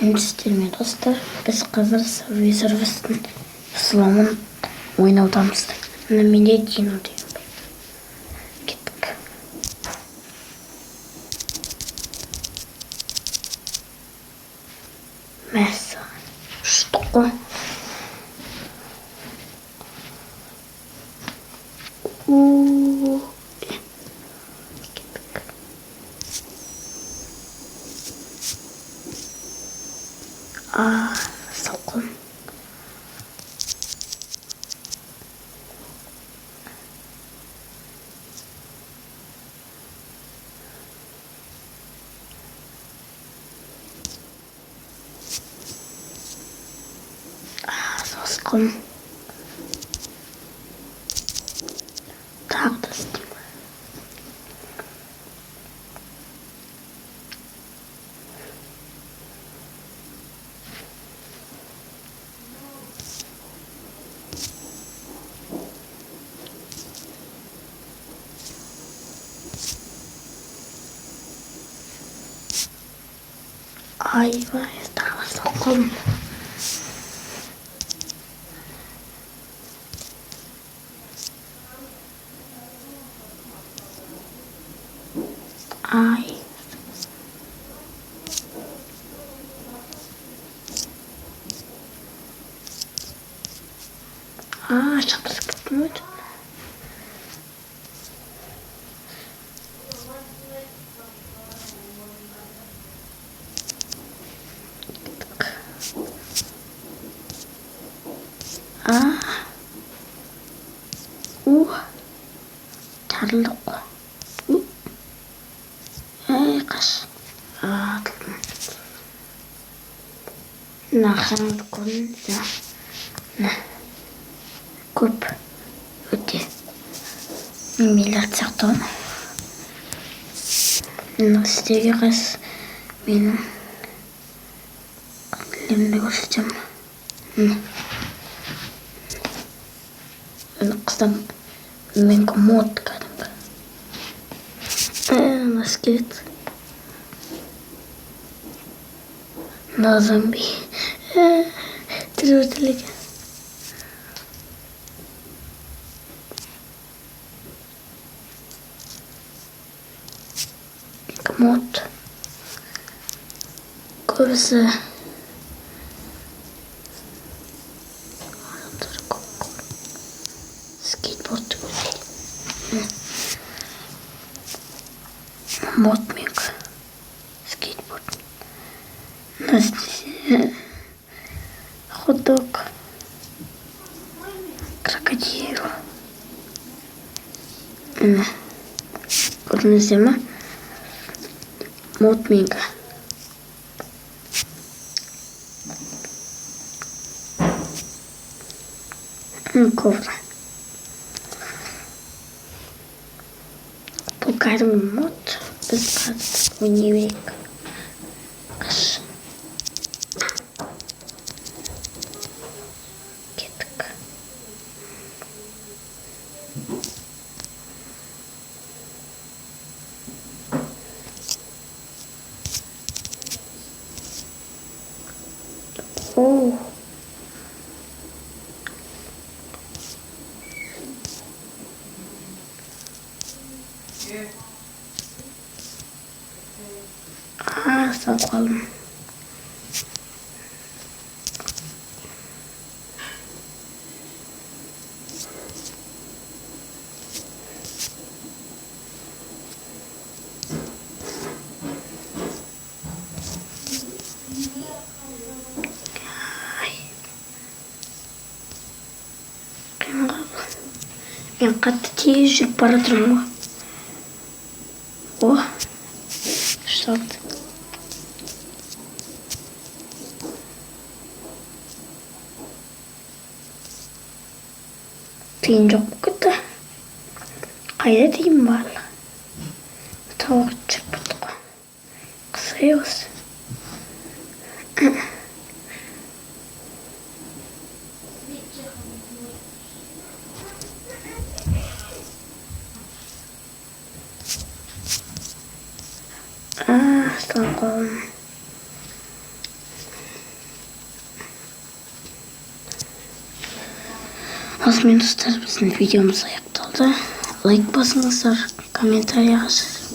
Сәлеметсіздер ме достар? Біз қазір Subway Surfers-тың взломын ойнаудамыз. Мына менде Dino деген бар. Кеттік. Мәссаған. Ұштық қой. Салқын. Салқын. Тағы да істеймін. Ayvay, tағы салқын. Ай. Шатырып кеттім өте. Тарылдық қой. Қаш. Атылдым. Нақсаңды көрдіңіз. Көп. Өте. Миллиард сақтауын. Сіздерге қас менің қаділемді көрсетем. Қыстан менің мод кәдімгі. Nasıl келеді? Мына зомби. Тірі мод. Көбісі скейтборд модмик скейтборд. Хот-дог, крокодил. Көрдіңіздер ме? Модмик. Ковра. Бұл кәдімгі мод. Біз қатып ойнай берейік. Қаш. Кеттік. Салқын. Мен қатты тез жүріп бара тұрмын ғой. Шалды. Тиын жоқ кетті. Қайда тиын бар? Тауық жүріп барды ғой. Қысай осы. Салқын. Осымен достар, біздің видеомыз аяқталды. Лайк басыңыздар, комментарий жазыңыздар.